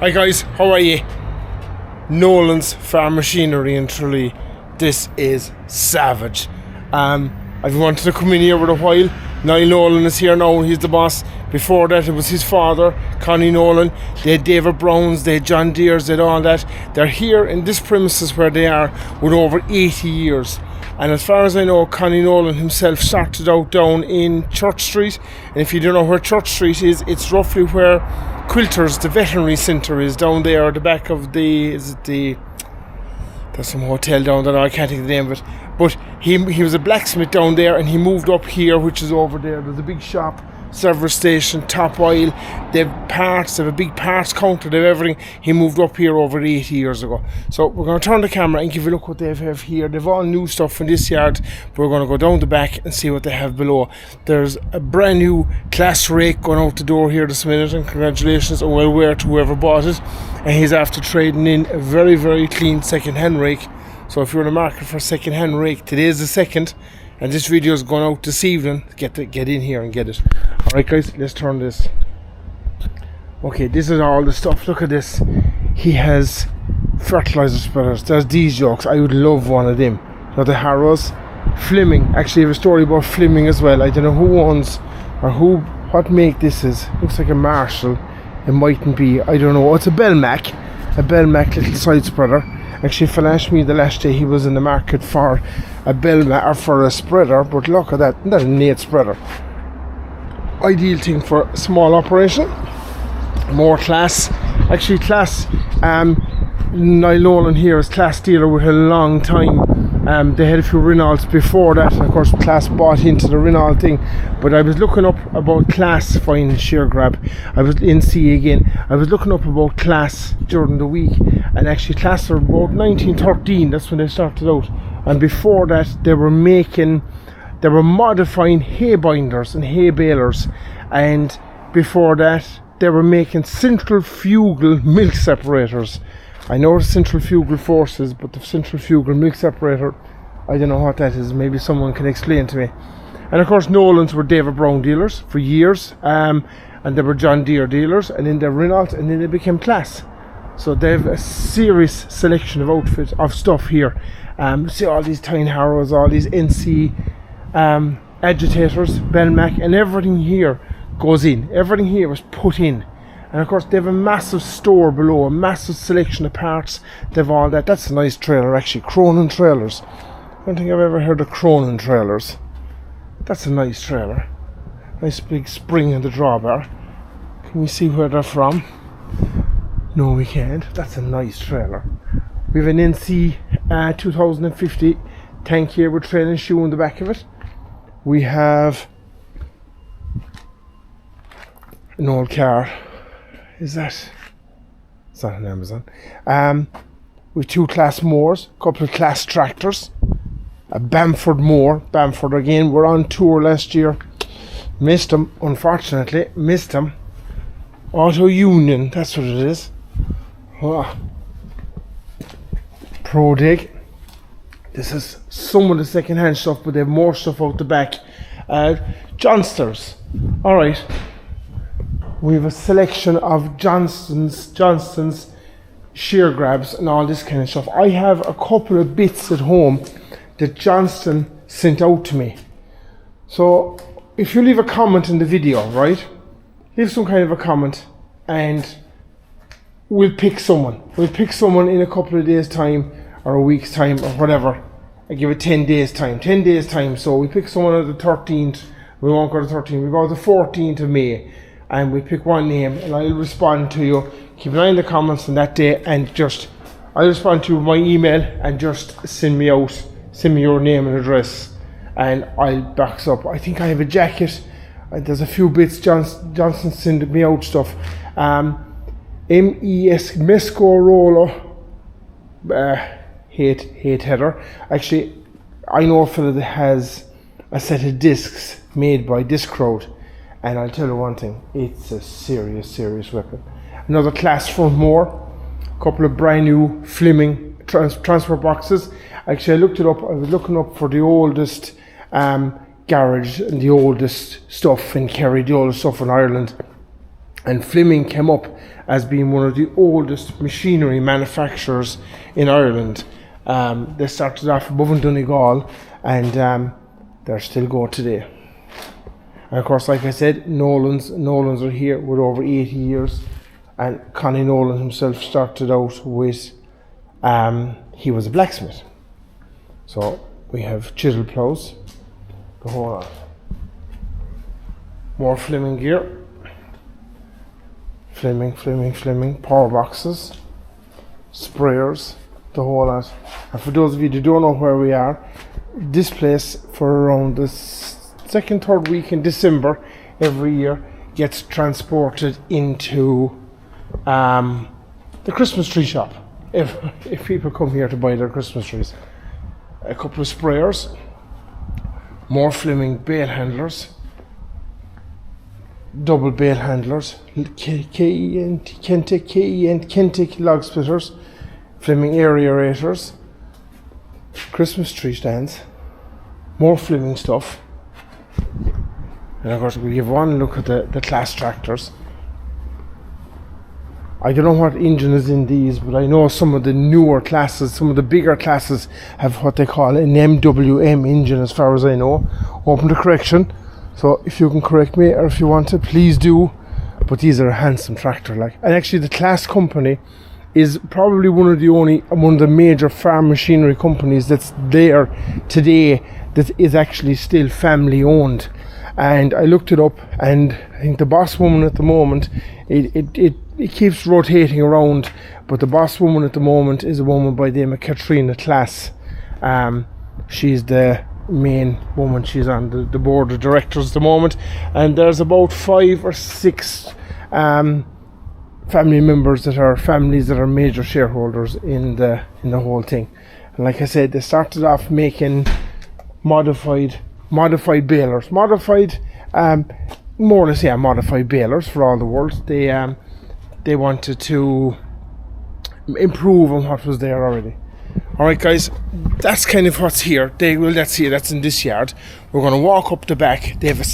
Hi guys, how are you? Nolan's Farm Machinery in Tralee. This is savage. I've wanted to come in here for a while. Niall Nolan is here now, he's the boss. Before that it was his father, Connie Nolan. They had David Browns, they had John Deere's, they had all that. They're here in this premises where they are with over 80 years. And as far as I know, Connie Nolan himself started out down in Church Street. And if you don't know where Church Street is, it's roughly where Quilters, the veterinary centre, is down there at the back of there's some hotel down there, I can't think of the name of it. But he was a blacksmith down there, and he moved up here, which is over there. There's a big shop, service station, top oil. They have parts, they have a big parts counter, they have everything. He moved up here over 80 years ago. So we're going to turn the camera and give you a look what they have here. They've all new stuff in this yard, but we're going to go down the back and see what they have below. There's a brand new Claas rake going out the door here this minute, and congratulations and well wear to whoever bought it. And he's after trading in a very, very clean second-hand rake. So if you're in the market for a second-hand rake, today's the second, and this video is going out this evening. Get in here and get it. Alright guys, let's turn this. Okay, this is all the stuff. Look at this. He has fertilizer spreaders. There's these jokes. I would love one of them. Now the Harrows. Fleming. Actually I have a story about Fleming as well. I don't know who owns or what make this is. Looks like a Marshall. It mightn't be. I don't know. It's a BELMAC. A BELMAC little side spreader. Actually, if asked me the last day, he was in the market for a BELMAC or for a spreader, but look at that, that's a neat spreader. Ideal thing for small operation. More Claas. Actually, Claas, Niall Nolan here is Claas dealer with a long time. They had a few Renaults before that, and of course Claas bought into the Renault thing. But I was looking up about Claas fine shear grab. I was in C again. I was looking up about Claas during the week, and actually Claas are about 1913. That's when they started out. And before that, they were modifying hay binders and hay balers, and before that, they were making centrifugal milk separators. I know the centrifugal forces, but the centrifugal milk separator, I don't know what that is. Maybe someone can explain to me. And of course, Nolan's were David Brown dealers for years, and they were John Deere dealers, and then they were Renault, and then they became Claas. So they have a serious selection of outfits of stuff here. See all these Tyne Harrows, all these NC agitators, BELMAC, and everything here goes in. Everything here was put in. And of course they have a massive store below, a massive selection of parts. They've all that. That's a nice trailer actually. Cronin trailers. I don't think I've ever heard of Cronin trailers. That's a nice trailer. Nice big spring in the drawbar. Can we see where they're from? No, we can't. That's a nice trailer. We have an NC 2050 tank here with trailing shoe in the back of it. We have an old car. It's not an Amazon. With two Claas mowers, a couple of Claas tractors, a Bamford mower. Bamford again, we're on tour last year. Missed them, unfortunately. Missed them. Auto Union, that's what it is. Oh. Pro Dig. This is some of the second hand stuff, but they have more stuff out the back. Johnsters. Alright. We have a selection of Johnston's shear grabs and all this kind of stuff. I have a couple of bits at home that Johnston sent out to me. So if you leave a comment in the video, right? Leave some kind of a comment and we'll pick someone. We'll pick someone in a couple of days time or a week's time or whatever. I give it 10 days time. 10 days time. So we pick someone on the 13th. We won't go to the 13th. We go to the 14th of May. And we pick one name and I'll respond to you. Keep an eye on the comments on that day, and I'll respond to you with my email and just send me your name and address, and I'll box up. I think I have a jacket. There's a few bits Johnson sent me out stuff. MES Mesco Roller hate header. Actually, I know a fella that has a set of discs made by Discrowd. And I'll tell you one thing, it's a serious weapon. Another Claas front mower, a couple of brand new Fleming transfer boxes. Actually, I looked it up. I was looking up for the oldest garage and the oldest stuff in Kerry, the oldest stuff in Ireland. And Fleming came up as being one of the oldest machinery manufacturers in Ireland. They started off above in Donegal, and they're still going today. And of course, like I said, Nolans are here with over 80 years. And Connie Nolan himself started out with, he was a blacksmith. So we have chisel plows, the whole lot. More Fleming gear. Fleming, power boxes, sprayers, the whole lot. And for those of you who don't know where we are, this place for around the second, third week in December every year gets transported into the Christmas tree shop. If people come here to buy their Christmas trees. A couple of sprayers, more Fleming bale handlers, double bale handlers, Kentec log splitters, Fleming aerators, Christmas tree stands, more Fleming stuff. And of course we give one look at the Claas tractors. I don't know what engine is in these, but I know some of the newer classes, some of the bigger classes have what they call an MWM engine, as far as I know. Open to correction. So if you can correct me, or if you want to, please do. But these are a handsome tractor, like. And actually, the Claas company is probably one of the major farm machinery companies that's there today that is actually still family owned. And I looked it up, and I think the boss woman at the moment, it keeps rotating around, but the boss woman at the moment is a woman by the name of Claas. She's the main woman. She's on the board of directors at the moment, and there's about 5 or 6 family members that are major shareholders in the whole thing. And like I said, they started off making modified balers, more or less, modified balers for all the world. They wanted to improve on what was there already. Alright guys, that's kind of what's here. That's in this yard. We're going to walk up the back. They have a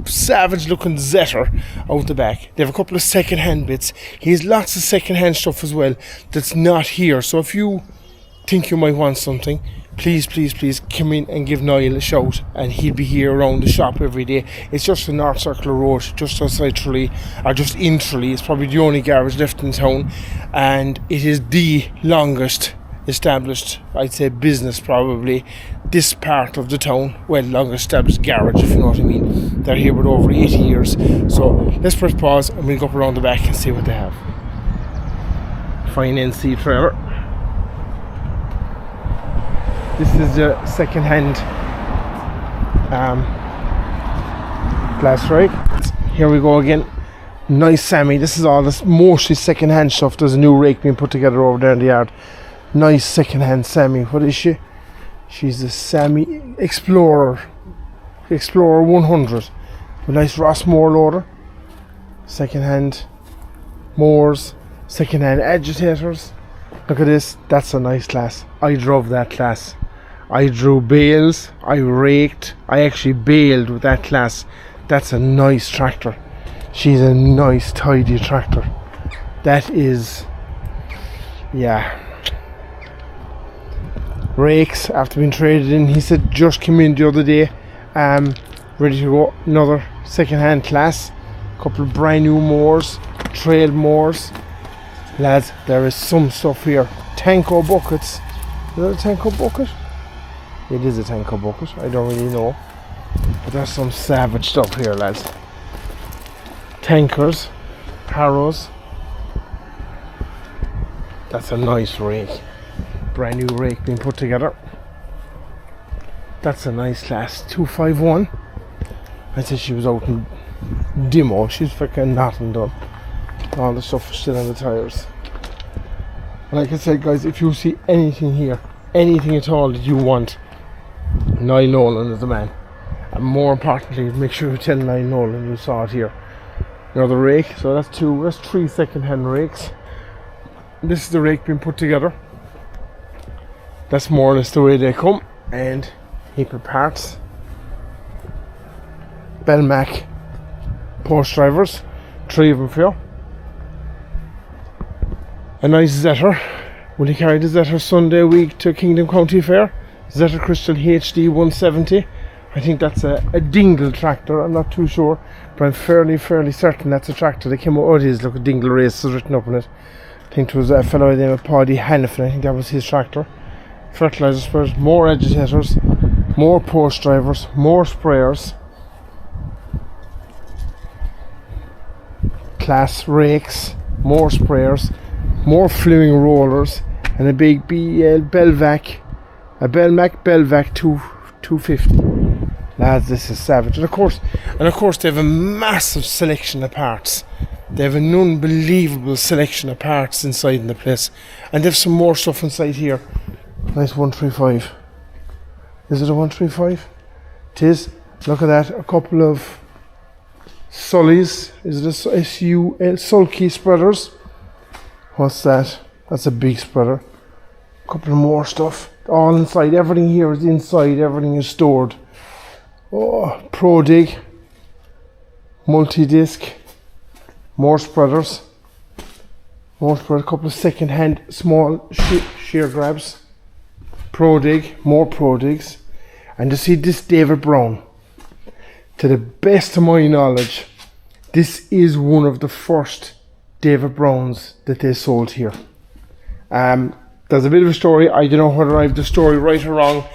savage looking Zetter out the back. They have a couple of second hand bits. He has lots of second hand stuff as well that's not here. So if you think you might want something, please come in and give Niall a shout, and he'll be here around the shop every day. It's just a North Circular Road, just outside Tralee, or just in Tralee. It's probably the only garage left in town, and it is the longest established, I'd say, business probably this part of the town. Well, longest established garage, if you know what I mean. They're here with over 80 years. So let's press pause and we'll go up around the back and see what they have. Fine NC trailer. This is the second hand glass rake. Here we go again. Nice Sammy. This is all this mostly second hand stuff. There's a new rake being put together over there in the yard. Nice second hand Sammy. What is she? She's a Sammy Explorer 100. A nice Rossmore loader. Second hand mowers. Second hand agitators. Look at this. That's a nice Claas. I drove that Claas. I drew bales, I raked, I actually baled with that Claas. That's a nice tractor. She's a nice tidy tractor. That is, rakes after being traded in. He said just came in the other day, ready to go. Another second hand Claas. Couple of brand new mowers, trail mowers. Lads, there is some stuff here. Tanco buckets. Is that a Tanco bucket? It is a Tanco bucket, I don't really know. But there's some savage stuff here, lads. Tankers, harrows. That's a nice rake. Brand new rake being put together. That's a nice Claas 251. I said she was out in demo. She's freaking nothing done. All the stuff is still on the tires. Like I said, guys, if you see anything here, anything at all that you want, Niall Nolan is the man. And more importantly, make sure you tell Niall Nolan you saw it here. Another rake. So that's 3 second hand rakes. This is the rake being put together. That's more or less the way they come. And heap of parts. BELMAC post drivers. 3 of them for you. A nice Zetter. Will he carry the Zetter Sunday week to Kingdom County Fair? Zetter Crystal HD 170. I think that's a dingle tractor. I'm not too sure, but I'm fairly certain that's a tractor. They came out, oh it is, look, a dingle race is written up on it. I think it was a fellow named Paddy Hannafin. I think that was his tractor. Fertilizer spreaders, more agitators, more post drivers, more sprayers. Claas rakes, more sprayers, more Fleming rollers, and a big BELMAC 250. Lads, this is savage. And of course they have a massive selection of parts. They have an unbelievable selection of parts inside in the place, and they have some more stuff inside here. Nice 135. Is it a 135? It is. Look at that. A couple of Sullies. Is it a sulky spreaders? What's that? That's a big spreader. A couple of more stuff. All inside. Everything here is inside. Everything is stored. Oh, Pro Dig. Multi-disc. More spreaders. A couple of second-hand small shear grabs. Pro Dig. More Pro Digs. And to see this David Brown, to the best of my knowledge, this is one of the first David Browns that they sold here. There's a bit of a story. I don't know whether I have the story right or wrong,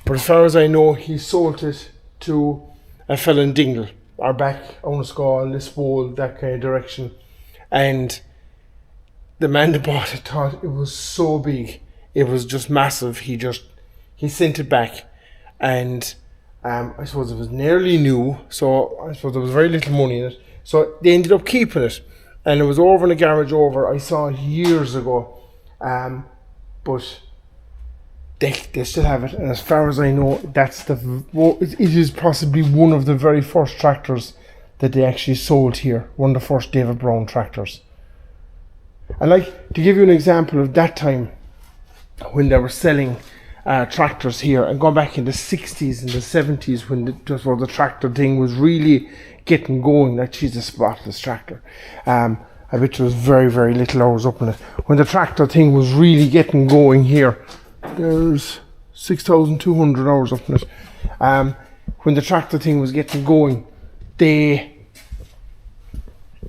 but as far as I know, he sold it to a fella in Dingle, or back Onascaw, Lisbol, that kind of direction. And the man that bought it thought it was so big, it was just massive. He sent it back, and I suppose it was nearly new, so I suppose there was very little money in it. So they ended up keeping it, and it was over in a garage over. I saw it years ago, but they still have it. And as far as I know, it is possibly one of the very first tractors that they actually sold here. One of the first David Brown tractors. And like to give you an example of that time when they were selling tractors here, and going back in the 60s and the 70s when the tractor thing was really getting going, like she's a spotless tractor. I bet there was very, very little hours up on it. When the tractor thing was really getting going here, there's 6,200 hours up on it. When the tractor thing was getting going, there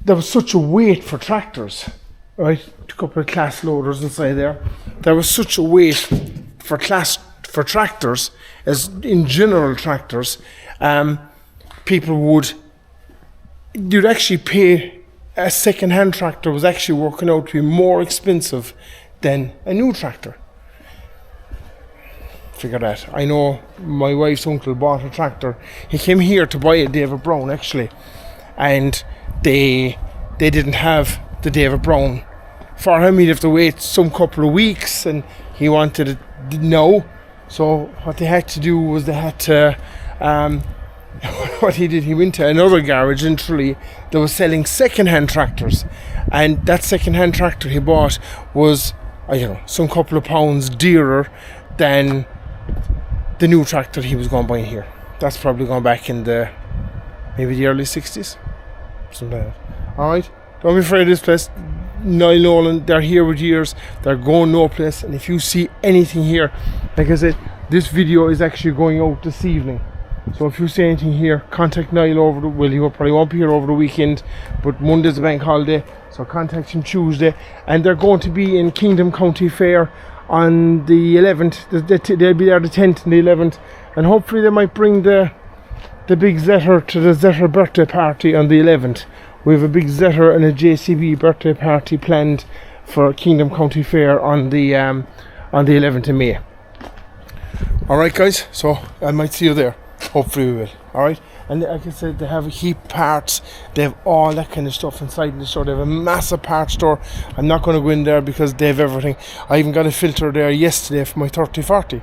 was such a wait for tractors, right? A couple of Claas loaders inside there. There was such a wait for tractors, as in general tractors. You'd actually pay. A second-hand tractor was actually working out to be more expensive than a new tractor. Figure that. I know my wife's uncle bought a tractor. He came here to buy a David Brown actually, and they didn't have the David Brown for him. He'd have to wait some couple of weeks, and he wanted it now. So what they had to do was they had to what he did, he went to another garage in Tralee that was selling second-hand tractors, and that second-hand tractor he bought was, I don't know, some couple of pounds dearer than the new tractor he was going to buy here. That's probably gone back in maybe the early 60s, something like that. Alright, don't be afraid of this place. Nolan, they're here with years, they're going no place, and if you see anything here, like I said, this video is actually going out this evening. So if you see anything here, contact Niall he probably won't be here over the weekend, but Monday's a bank holiday, so contact him Tuesday. And they're going to be in Kingdom County Fair on the 11th. They'll be there the 10th and the 11th, and hopefully they might bring the big Zetter to the Zetter birthday party on the 11th. We have a big Zetter and a JCB birthday party planned for Kingdom County Fair on the 11th of May. Alright guys, so I might see you there. Hopefully we will. Alright, and like I said, they have a heap of parts, they have all that kind of stuff inside the store. They have a massive parts store. I'm not going to go in there because they have everything. I even got a filter there yesterday for my 3040.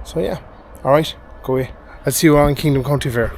So yeah, alright, go away. I'll see you on Kingdom County Fair.